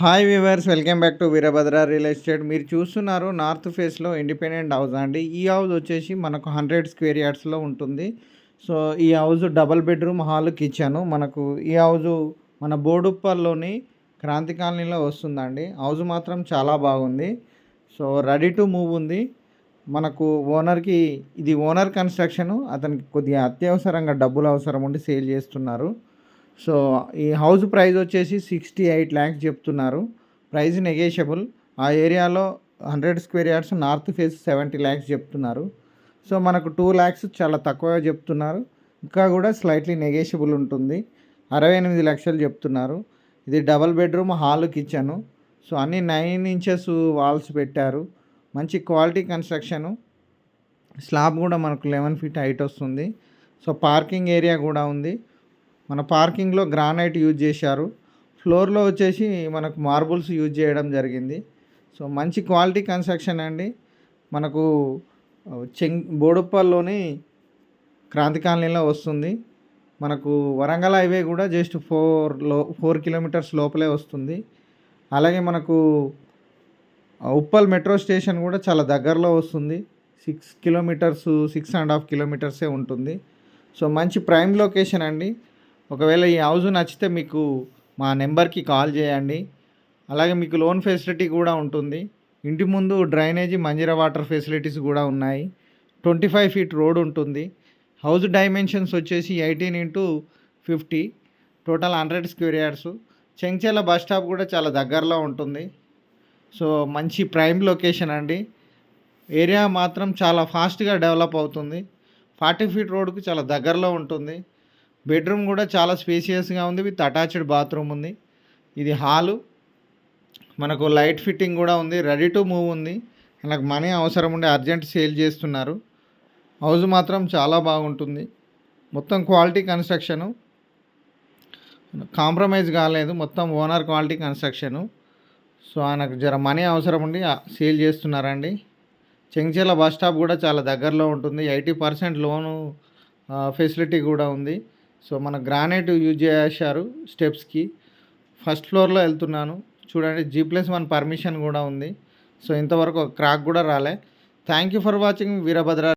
Hi viewers, welcome back to Veerabhadra real estate. మీరు చూస్తున్నారు north ఫేస్లో ఇండిపెండెంట్ హౌస్ అండి. ఈ హౌస్ వచ్చేసి మనకు 100 స్క్వేర్ యార్డ్స్లో ఉంటుంది. సో ఈ house double bedroom, hall, kitchen. మనకు ఈ హౌస్ మన బోడుప్పల్లోని క్రాంతి కాలనీలో వస్తుందండి. హౌస్ మాత్రం చాలా బాగుంది. సో రెడీ టు మూవ్ ఉంది. మనకు ఓనర్కి ఇది ఓనర్ కన్స్ట్రక్షను. అతనికి కొద్దిగా అత్యవసరంగా డబ్బులు అవసరం ఉండి సేల్ చేస్తున్నారు. సో ఈ హౌస్ ప్రైస్ వచ్చేసి 68 lakhs చెప్తున్నారు. Price negotiable. ఆ ఏరియాలో 100 square yards, north face 70 lakhs చెప్తున్నారు. సో మనకు 2 lakhs చాలా తక్కువగా చెప్తున్నారు. ఇంకా కూడా స్లైట్లీ నెగోషియబుల్ ఉంటుంది. 68 లక్షలు చెప్తున్నారు. ఇది double bedroom, hall, kitchen. So అన్నీ 9 inches వాల్స్ పెట్టారు. మంచి క్వాలిటీ కన్స్ట్రక్షను. స్లాబ్ కూడా మనకు 11 feet హైట్ వస్తుంది. సో పార్కింగ్ ఏరియా కూడా ఉంది. మన పార్కింగ్లో గ్రానైట్ యూజ్ చేశారు. ఫ్లోర్లో వచ్చేసి మనకు మార్బుల్స్ యూజ్ చేయడం జరిగింది. సో మంచి క్వాలిటీ కన్స్ట్రక్షన్ అండి. మనకు బోడుప్పల్లోని క్రాంతి కాలనీలో వస్తుంది. మనకు వరంగల్ హైవే కూడా జస్ట్ 4 kilometers లోపలే వస్తుంది. అలాగే మనకు ఉప్పల్ మెట్రో స్టేషన్ కూడా చాలా దగ్గరలో వస్తుంది. 6 kilometers, 6.5 kilometers ఉంటుంది. సో మంచి ప్రైమ్ లొకేషన్ అండి. ఒకవేళ ఈ హౌస్ నచ్చితే మీకు మా నెంబర్కి కాల్ చేయండి. అలాగే మీకు లోన్ ఫెసిలిటీ కూడా ఉంటుంది. ఇంటి ముందు డ్రైనేజీ, మంజీరా వాటర్ ఫెసిలిటీస్ కూడా ఉన్నాయి. 25 feet రోడ్ ఉంటుంది. హౌస్ డైమెన్షన్స్ వచ్చేసి 18x50, టోటల్ 100 స్క్వేర్ యార్డ్స్. చెంచెల బస్ స్టాప్ కూడా చాలా దగ్గరలో ఉంటుంది. సో మంచి ప్రైమ్ లొకేషన్ అండి. ఏరియా మాత్రం చాలా ఫాస్ట్గా డెవలప్ అవుతుంది. 40 feet రోడ్కు చాలా దగ్గరలో ఉంటుంది. బెడ్రూమ్ కూడా చాలా స్పేసియస్గా ఉంది. విత్ అటాచ్డ్ బాత్రూమ్ ఉంది. ఇది హాలు. మనకు లైట్ ఫిట్టింగ్ కూడా ఉంది. రెడీ టు మూవ్ ఉంది. నాకు మనీ అవసరం ఉండి అర్జెంట్ సేల్ చేస్తున్నారు. హౌస్ మాత్రం చాలా బాగుంటుంది. మొత్తం క్వాలిటీ కన్స్ట్రక్షను, కాంప్రమైజ్ కాలేదు. మొత్తం ఓనర్ క్వాలిటీ కన్స్ట్రక్షను. సో ఆయనకు జర మనీ అవసరం ఉండి సేల్ చేస్తున్నారండి. చెంచెల బస్ స్టాప్ కూడా చాలా దగ్గరలో ఉంటుంది. 80% లోను ఫెసిలిటీ కూడా ఉంది. సో మన గ్రానైట్ యూజ్ చేశారు స్టెప్స్కి. ఫస్ట్ ఫ్లోర్లో వెళ్తున్నాను చూడండి. G+1 పర్మిషన్ కూడా ఉంది. సో ఇంతవరకు క్రాక్ కూడా రాలే. Thank you for watching Veerabhadra.